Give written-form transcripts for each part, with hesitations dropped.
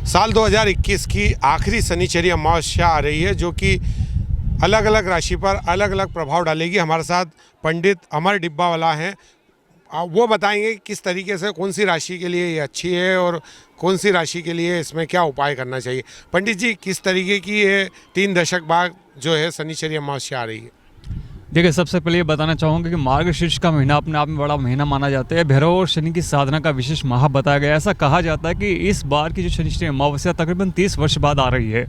साल 2021 की आखिरी शनिचरी अमावस्या आ रही है, जो कि अलग अलग राशि पर अलग अलग प्रभाव डालेगी। हमारे साथ पंडित अमर डिब्बावाला हैं, वो बताएंगे किस तरीके से कौन सी राशि के लिए ये अच्छी है और कौन सी राशि के लिए इसमें क्या उपाय करना चाहिए। पंडित जी, किस तरीके की ये 3 दशक बाद जो है शनिचरी अमावस्या आ रही है? देखिए, सबसे पहले ये बताना चाहूँगा कि मार्गशीर्ष का महीना अपने आप में बड़ा महीना माना जाता है। भैरव और शनि की साधना का विशेष माह बताया गया है। ऐसा कहा जाता है कि इस बार की जो शनिचरी अमावस्या तकरीबन 30 वर्ष बाद आ रही है।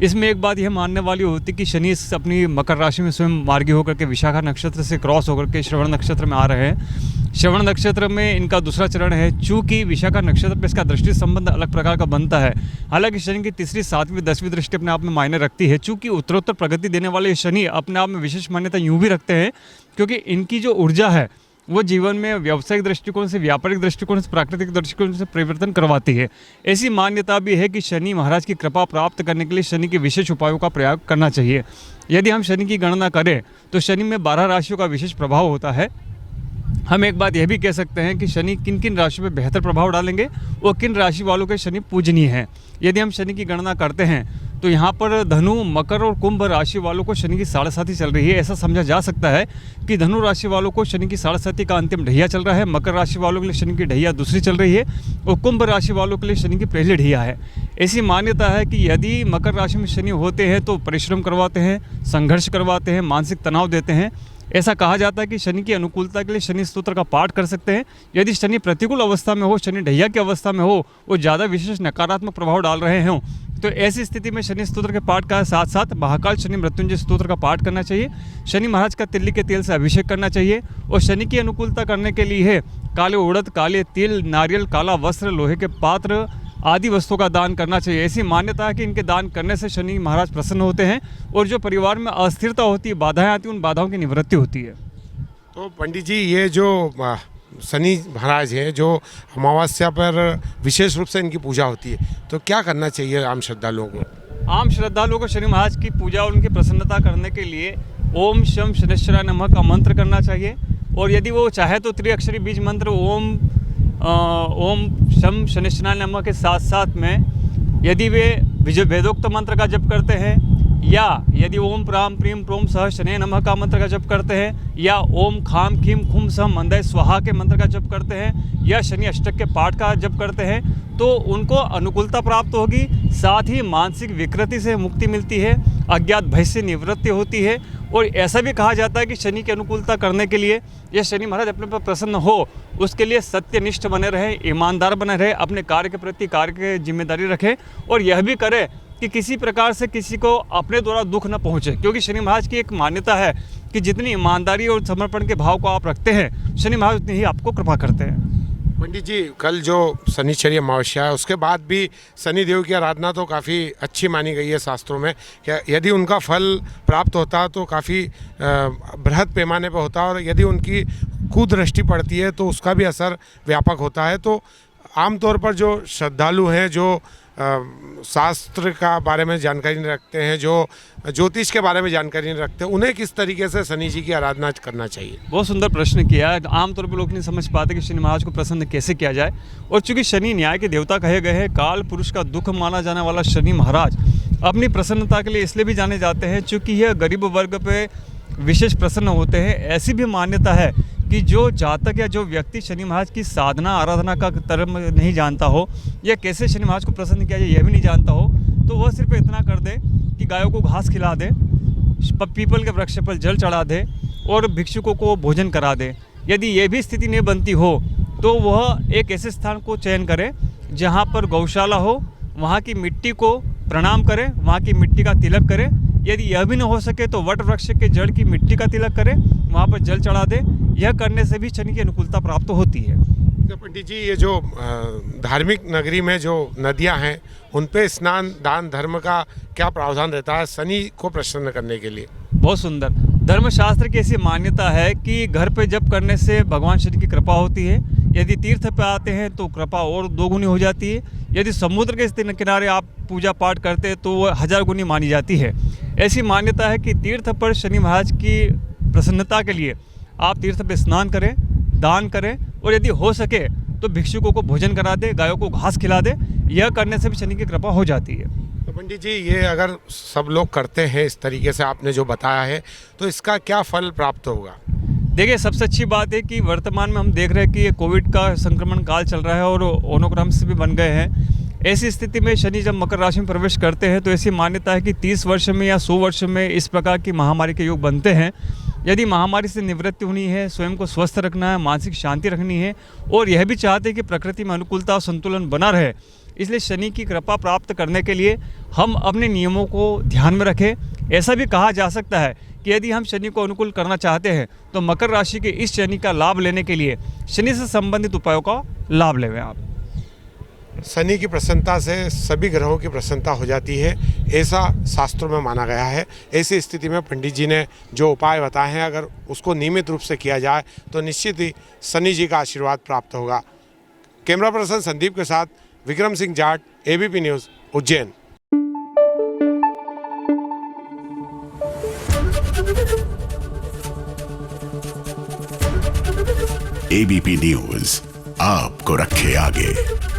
इसमें एक बात यह मानने वाली होती है कि शनि अपनी मकर राशि में स्वयं मार्गी होकर के विशाखा नक्षत्र से क्रॉस होकर के श्रवण नक्षत्र में आ रहे हैं। श्रवण नक्षत्र में इनका दूसरा चरण है। चूँकि विशाखा नक्षत्र पर इसका दृष्टि संबंध अलग प्रकार का बनता है। हालांकि शनि की तीसरी, 7वीं, 10वीं दृष्टि अपने आप में मायने रखती है। चूँकि उत्तरोत्तर प्रगति देने वाले शनि अपने आप में विशेष मान्यता यूँ भी रखते हैं क्योंकि इनकी जो ऊर्जा है वो जीवन में व्यावसायिक दृष्टिकोण से, व्यापारिक दृष्टिकोण से, प्राकृतिक दृष्टिकोण से परिवर्तन करवाती है। ऐसी मान्यता भी है कि शनि महाराज की कृपा प्राप्त करने के लिए शनि के विशेष उपायों का प्रयोग करना चाहिए। यदि हम शनि की गणना करें तो शनि में 12 राशियों का विशेष प्रभाव होता है। हम एक बात यह भी कह सकते हैं कि शनि किन किन राशियों पर बेहतर प्रभाव डालेंगे और किन राशि वालों के शनि पूजनीय हैं। यदि हम शनि की गणना करते हैं तो यहाँ पर धनु, मकर और कुंभ राशि वालों को शनि की 7.5 चल रही है। ऐसा समझा जा सकता है कि धनु राशि वालों को शनि की 7.5 का अंतिम ढैया चल रहा है, मकर राशि वालों के लिए शनि की ढैया दूसरी चल रही है और कुंभ राशि वालों के लिए शनि की पहली ढैया है। ऐसी मान्यता है कि यदि मकर राशि में शनि होते हैं तो परिश्रम करवाते हैं, संघर्ष करवाते हैं, मानसिक तनाव देते हैं। ऐसा कहा जाता है कि शनि की अनुकूलता के लिए शनि स्तोत्र का पाठ कर सकते हैं। यदि शनि प्रतिकूल अवस्था में हो, शनि ढैया की अवस्था में हो, वो ज़्यादा विशेष नकारात्मक प्रभाव डाल रहे हों, तो ऐसी स्थिति में शनि स्तोत्र के पाठ का साथ साथ महाकाल शनि मृत्युंजय स्तोत्र का पाठ करना चाहिए। शनि महाराज का तिल्ली के तेल से अभिषेक करना चाहिए और शनि की अनुकूलता करने के लिए काले उड़द, काले तिल, नारियल, काला वस्त्र, लोहे के पात्र आदि वस्तुओं का दान करना चाहिए। ऐसी मान्यता है कि इनके दान करने से शनि महाराज प्रसन्न होते हैं और जो परिवार में अस्थिरता होती है, बाधाएं आती हैं, उन बाधाओं की निवृत्ति होती है। तो पंडित जी, ये जो शनि महाराज हैं, जो अमावस्या पर विशेष रूप से इनकी पूजा होती है, तो क्या करना चाहिए आम श्रद्धालुओं को? आम श्रद्धालुओं को शनि महाराज की पूजा और उनकी प्रसन्नता करने के लिए ओम शम शनिश्चराय नमः का मंत्र करना चाहिए। और यदि वो चाहे तो त्रिअक्षरी बीज मंत्र ओम शम शनिश्चराय नमः के साथ साथ में यदि वे वेदोक्त मंत्र का जप करते हैं, या यदि ओम प्राम प्रीम प्रोम सह शनय नमः का मंत्र का जप करते हैं, या ओम खाम खीम खुम सह मंदय स्वाहा के मंत्र का जप करते हैं, या शनि अष्टक के पाठ का जप करते हैं, तो उनको अनुकूलता प्राप्त होगी। साथ ही मानसिक विकृति से मुक्ति मिलती है, अज्ञात भय से निवृत्ति होती है। और ऐसा भी कहा जाता है कि शनि की अनुकूलता करने के लिए या शनि महाराज अपने पर प्रसन्न हो, उसके लिए सत्यनिष्ठ बने रहें, ईमानदार बने रहें, अपने कार्य के प्रति कार्य की जिम्मेदारी रखें और यह भी करें कि किसी प्रकार से किसी को अपने द्वारा दुख न पहुंचे। क्योंकि शनि महाराज की एक मान्यता है कि जितनी ईमानदारी और समर्पण के भाव को आप रखते हैं, शनि महाराज उतनी ही आपको कृपा करते हैं। पंडित जी, कल जो शनिचरी अमावस्या है उसके बाद भी शनि देव की आराधना तो काफ़ी अच्छी मानी गई है शास्त्रों में। क्या यदि उनका फल प्राप्त होता तो काफ़ी बृहद पैमाने पर होता, और यदि उनकी कुदृष्टि पड़ती है तो उसका भी असर व्यापक होता है। तो आमतौर पर जो श्रद्धालु हैं, जो शास्त्र का बारे में जानकारी नहीं रखते हैं, जो ज्योतिष के बारे में जानकारी नहीं रखते, उन्हें किस तरीके से शनि जी की आराधना करना चाहिए? बहुत सुंदर प्रश्न किया है। आमतौर पर लोग नहीं समझ पाते कि शनि महाराज को प्रसन्न कैसे किया जाए। और चूंकि शनि न्याय के देवता कहे गए हैं, काल पुरुष का दुख माना जाने वाला शनि महाराज अपनी प्रसन्नता के लिए इसलिए भी जाने जाते हैं चूँकि यह गरीब वर्ग पे विशेष प्रसन्न होते हैं। ऐसी भी मान्यता है कि जो जातक या जो व्यक्ति शनि महाराज की साधना आराधना का धर्म नहीं जानता हो, या कैसे शनि महाराज को प्रसन्न किया जाए यह भी नहीं जानता हो, तो वह सिर्फ इतना कर दे कि गायों को घास खिला दे, पीपल के वृक्ष पर जल चढ़ा दे और भिक्षुकों को भोजन करा दे। यदि ये भी स्थिति नहीं बनती हो तो वह एक ऐसे स्थान को चयन करे जहाँ पर गौशाला हो, वहाँ की मिट्टी को प्रणाम करे, वहाँ की मिट्टी का तिलक करे। यदि यह भी न हो सके तो वट वृक्ष के जड़ की मिट्टी का तिलक करे, वहाँ पर जल चढ़ा दे। यह करने से भी शनि की अनुकूलता प्राप्त होती है। तो पंडित जी, ये जो धार्मिक नगरी में जो नदियाँ हैं उन पे स्नान दान धर्म का क्या प्रावधान रहता है शनि को प्रसन्न करने के लिए? बहुत सुंदर। धर्मशास्त्र की ऐसी मान्यता है कि घर पे जप करने से भगवान शनि की कृपा होती है। यदि तीर्थ पे आते हैं तो कृपा और 2 गुनी हो जाती है। यदि समुद्र के किनारे आप पूजा पाठ करते हैं तो वह 1000 गुनी मानी जाती है। ऐसी मान्यता है कि तीर्थ पर शनि महाराज की प्रसन्नता के लिए आप तीर्थ पे स्नान करें, दान करें, और यदि हो सके तो भिक्षुकों को भोजन करा दे, गायों को घास खिला दे, यह करने से भी शनि की कृपा हो जाती है। तो पंडित जी, ये अगर सब लोग करते हैं इस तरीके से आपने जो बताया है, तो इसका क्या फल प्राप्त होगा? देखिए, सबसे अच्छी बात है कि वर्तमान में हम देख रहे हैं कि ये कोविड का संक्रमण काल चल रहा है और ओमिक्रॉन भी बन गए हैं। ऐसी स्थिति में शनि जब मकर राशि में प्रवेश करते हैं तो ऐसी मान्यता है कि 30 वर्ष में या 100 वर्ष में इस प्रकार की महामारी के योग बनते हैं। यदि महामारी से निवृत्ति होनी है, स्वयं को स्वस्थ रखना है, मानसिक शांति रखनी है और यह भी चाहते हैं कि प्रकृति में अनुकूलता और संतुलन बना रहे, इसलिए शनि की कृपा प्राप्त करने के लिए हम अपने नियमों को ध्यान में रखें। ऐसा भी कहा जा सकता है कि यदि हम शनि को अनुकूल करना चाहते हैं तो मकर राशि के इस शनि का लाभ लेने के लिए शनि से संबंधित उपायों का लाभ लें आप। शनि की प्रसन्नता से सभी ग्रहों की प्रसन्नता हो जाती है, ऐसा शास्त्रों में माना गया है। ऐसी स्थिति में पंडित जी ने जो उपाय बताए हैं, अगर उसको नियमित रूप से किया जाए तो निश्चित ही शनि जी का आशीर्वाद प्राप्त होगा। कैमरा पर्सन संदीप के साथ Vikram Singh Jat, ABP news, Ujjain. ABP news आपको रखे आगे।